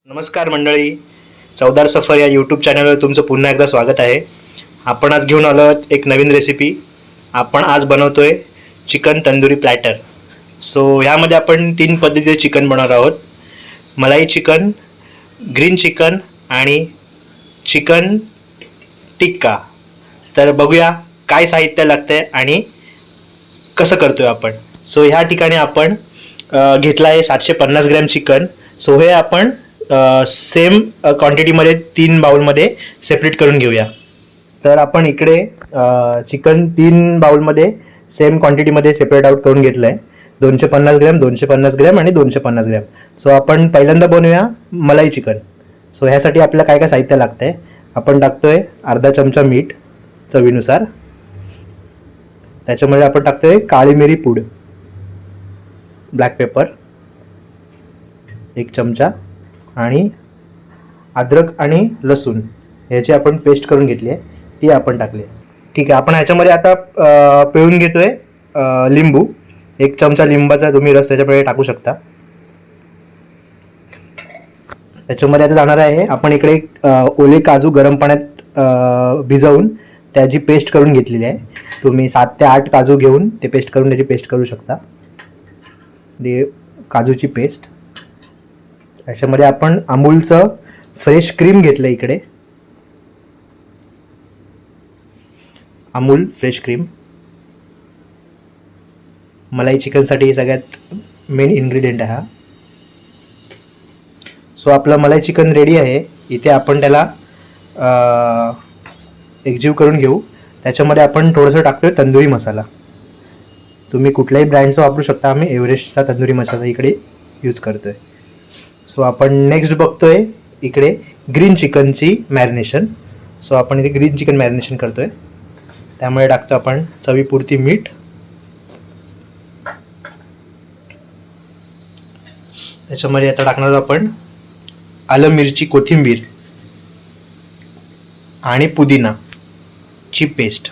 नमस्कार मंडळी, चवदार सफर या यूट्यूब चॅनलवर तुमचं पुन्हा एकदा स्वागत आहे. आपण आज घेऊन आलो एक नवीन रेसिपी. आपण आज बनवतोय चिकन तंदुरी प्लॅटर. सो ह्यामध्ये आपण 3 पद्धतीचे चिकन बनवणार आहोत. मलाई चिकन, ग्रीन चिकन आणि चिकन टिक्का. तर बघूया काय साहित्य लागतंय आणि कसं करतोय आपण. सो ह्या ठिकाणी आपण घेतला आहे 750 ग्रॅम चिकन. सो हे आपण सेम क्वांटिटीमध्ये 3 बाउलमध्ये सेपरेट करून घेऊया. तर आपण इकडे चिकन 3 बाउलमध्ये सेम क्वांटिटीमध्ये सेपरेट आउट करून घेतलं आहे. 250 ग्रॅम, 250 ग्रॅम आणि 250 ग्रॅम. सो आपण पहिल्यांदा बनवूया मलाई चिकन. सो ह्यासाठी आपल्याला काय काय साहित्य लागतं आहे. आपण टाकतोय अर्धा चमचा मीठ चवीनुसार. त्याच्यामध्ये आपण टाकतोय काळी मिरी पूड, ब्लॅक पेपर 1 चमचा आणि अद्रक आणि लसूण ह्याची आपण पेस्ट करून घेतली आहे, ती आपण टाकली. ठीक आहे. आपण ह्याच्यामध्ये आता पिळून घेतोय लिंबू. 1 चमचा लिंबाचा तुम्ही रस त्याच्यामध्ये टाकू शकता. त्याच्यामध्ये आता जाणार आहे आपण इकडे ओले काजू गरम पाण्यात भिजवून त्याची पेस्ट करून घेतलेली आहे. तुम्ही 7 ते 8 काजू घेऊन ते पेस्ट करून त्याची पेस्ट करू शकता. काजूची पेस्ट. त्याच्यामध्ये आपण अमूलचं फ्रेश क्रीम घेतलं इकडे, अमूल फ्रेश क्रीम. मलाई चिकनसाठी सगळ्यात मेन इन्ग्रेडियंट आहे हा. सो आपलं मलाई चिकन रेडी आहे. इथे आपण त्याला एकजीव करून घेऊ. त्याच्यामध्ये आपण थोडंसं टाकतोय तंदुरी मसाला. तुम्ही कुठल्याही ब्रँडचा वापरू शकता. आम्ही एव्हरेस्टचा तंदुरी मसाला इकडे यूज करतोय. सो आपण नेक्स्ट बघतोय इकडे ग्रीन चिकनची मॅरिनेशन. सो आपण इथे ग्रीन चिकन मॅरिनेशन करतोय. त्यामुळे टाकतो आपण चवीपुरती मीठ, त्याच्यामध्ये आता टाकणार आपण आलं मिरची कोथिंबीर आणि पुदिनाची पेस्ट.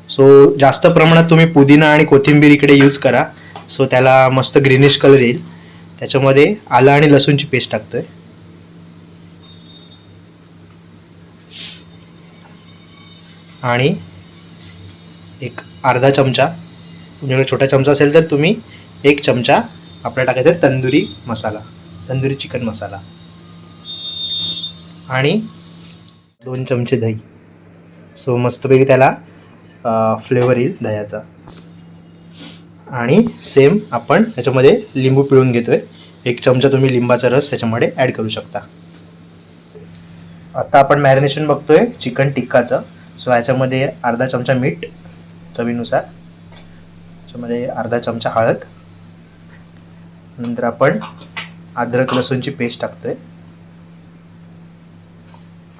सो जास्त प्रमाणात तुम्ही पुदिना आणि कोथिंबीर इकडे यूज करा. सो त्याला मस्त ग्रीनिश कलर येईल. त्याच्यामध्ये आलं आणि लसूणची पेस्ट टाकतोय. आणि एक अर्धा चमचा, तुमच्याकडे छोटा चमचा असेल तर तुम्ही 1 चमचा आपल्याला टाकायचं तंदुरी मसाला, तंदुरी चिकन मसाला. आणि 2 चमचे दही. सो मस्तपैकी त्याला फ्लेवर येईल दह्याचा. आणि सेम आपण त्याच्यामध्ये लिंबू पिळून घेतोय. 1 चमचा तुम्ही लिंबाचा रस त्याच्यामध्ये ॲड करू शकता. आता आपण मॅरिनेशन बघतोय चिकन टिक्काचं. सो ह्याच्यामध्ये अर्धा चमचा मीठ चवीनुसार, त्याच्यामध्ये अर्धा चमचा हळद, नंतर आपण अद्रक लसूणची पेस्ट टाकतोय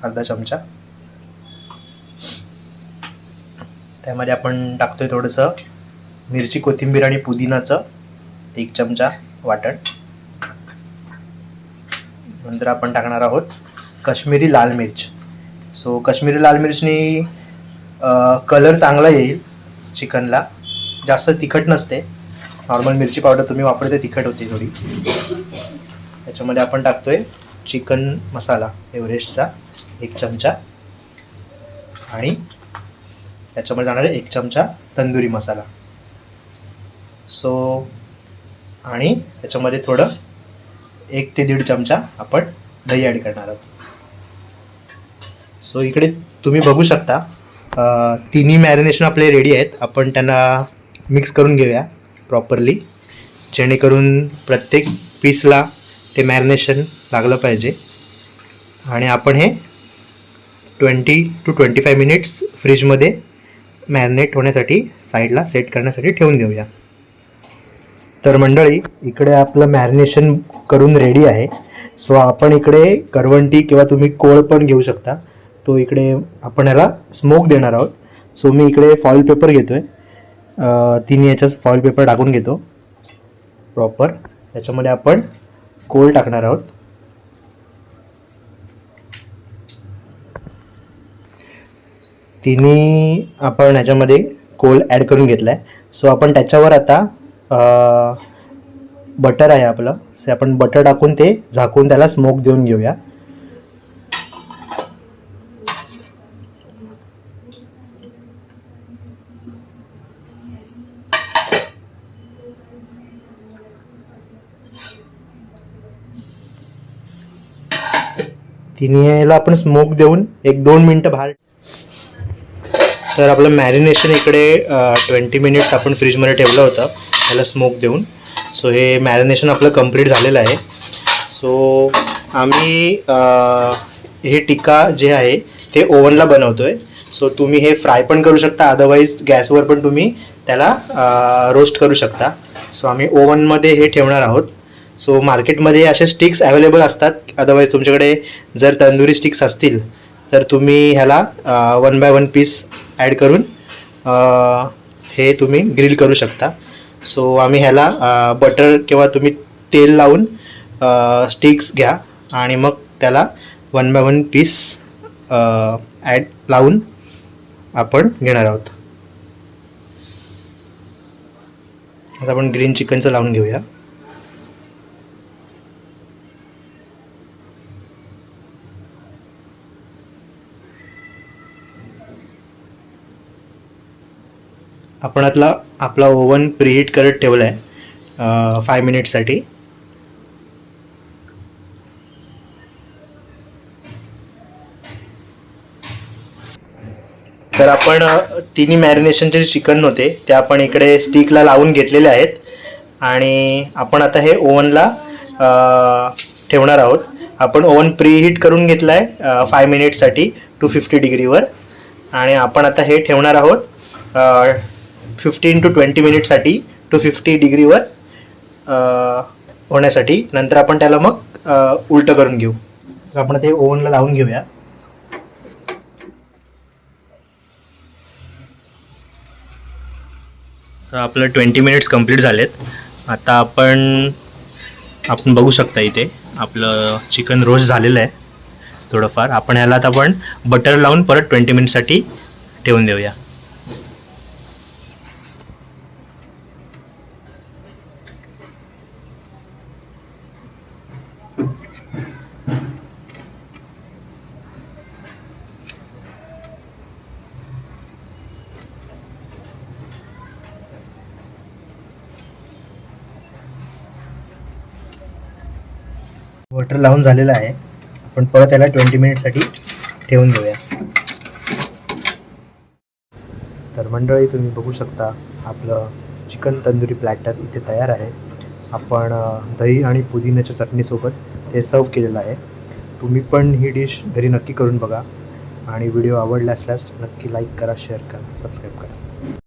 अर्धा चमचा. त्यामध्ये आपण टाकतोय थोडंसं मिरची कोथिंबीर आणि पुदिनाचं 1 चमचा वाटण. नंतर आपण टाकणार आहोत काश्मीरी लाल मिर्च. सो काश्मीरी लाल मिरचनी कलर चांगला येईल चिकनला. जास्त तिखट नसते. नॉर्मल मिरची पावडर तुम्ही वापरते तिखट होते थोडी. त्याच्यामध्ये आपण टाकतोय चिकन मसाला एव्हरेस्टचा 1 चमचा. आणि त्याच्यामध्ये जाणार आहे 1 चमचा तंदुरी मसाला. सो आणि त्याच्यामध्ये थोडं 1 ते 1.5 चमचा आपण दही ॲड करणार आहोत. सो इकडे तुम्ही बघू शकता तिन्ही मॅरिनेशन आपले रेडी आहेत. आपण त्यांना मिक्स करून घेऊया प्रॉपरली, जेणेकरून प्रत्येक पीसला ते मॅरिनेशन लागलं पाहिजे. आणि आपण हे 20 to 25 मिनिट्स फ्रीजमध्ये मॅरिनेट होण्यासाठी साईडला सेट करण्यासाठी ठेवून देऊया. तर मंडळी इकडे आपलं मॅरिनेशन करून रेडी आहे. सो आपण इकडे करवंटी किंवा तुम्ही कोळ पण घेऊ शकता. तो इकडे आपण याला स्मोक देणार आहोत. सो मी इकडे फॉईल पेपर घेतोय. 3 याच्याच फॉईल पेपर टाकून घेतो प्रॉपर. त्याच्यामध्ये आपण कोळ टाकणार आहोत. तिन्ही आपण ह्याच्यामध्ये कोळ ॲड करून घेतला आहे. सो आपण त्याच्यावर आता बटर आहे आपलं, ते आपण बटर टाकून ते झाकून त्याला स्मोक देऊन घेऊया. तिन्ही याला आपण स्मोक देऊन 1-2 मिनटं बाहेर. तर आपलं मॅरिनेशन इकडे 20 मिनिट्स आपण फ्रीजमध्ये ठेवलं होतं त्याला स्मोक देऊन. सो हे मॅरिनेशन आपलं कंप्लीट झालेलं आहे. सो आम्ही हे टिक्का जे आहे ते ओव्हनला बनवतो आहे. सो तुम्ही हे फ्राय पण करू शकता, अदरवाईज गॅसवर पण तुम्ही त्याला रोस्ट करू शकता. सो आम्ही ओव्हनमध्ये हे ठेवणार आहोत. सो मार्केटमध्ये असे स्टिक्स अवेलेबल असतात, अदरवाईज तुमच्याकडे जर तंदुरी स्टिक्स असतील तर तुम्ही ह्याला 1 बाय 1 पीस ॲड करून हे तुम्ही ग्रिल करू शकता. सो आम्ही ह्याला बटर किंवा तुम्ही तेल लावून स्टिक्स घ्या आणि मग त्याला 1 बाय 1 पीस ॲड लावून आपण घेणार आहोत. आता आपण ग्रीन चिकनचं लावून घेऊया. आपण आपला ओव्हन प्रीहीट करत ठेवला आहे 5 मिनिट्ससाठी. तर आपण तिन्ही मॅरिनेशनचे जे चिकन होते ते आपण इकडे स्टिकला लावून घेतलेले आहेत आणि आपण आता हे ओव्हनला ठेवणार आहोत. आपण ओव्हन प्रीहीट करून घेतला आहे 5 मिनिट्ससाठी 250 डिग्रीवर आणि आपण आता हे ठेवणार आहोत 15 to 20 मिनिटसाठी 250 डिग्रीवर होण्यासाठी. नंतर आपण त्याला मग उलटं करून घेऊ. तर आपण ते ओव्हनला लावून घेऊया. तर आपलं 20 मिनिट्स कंप्लीट झालेत. आता आपण बघू शकता इथे आपलं चिकन रोस्ट झालेलं आहे थोडंफार. आपण ह्याला आता आपण बटर लावून परत 20 मिनिटसाठी ठेवून देऊया. बटर लावून झालेलं आहे. आपण परत त्याला 20 मिनिटसाठी ठेवून घेऊया. तर मंडळी तुम्ही बघू शकता आपलं चिकन तंदुरी प्लॅटर इथे तयार आहे. आपण दही आणि पुदिन्याच्या चटणीसोबत ते सर्व केलेलं आहे. तुम्ही पण ही डिश घरी नक्की करून बघा आणि व्हिडिओ आवडला असल्यास नक्की लाईक करा, शेअर करा, सबस्क्राईब करा.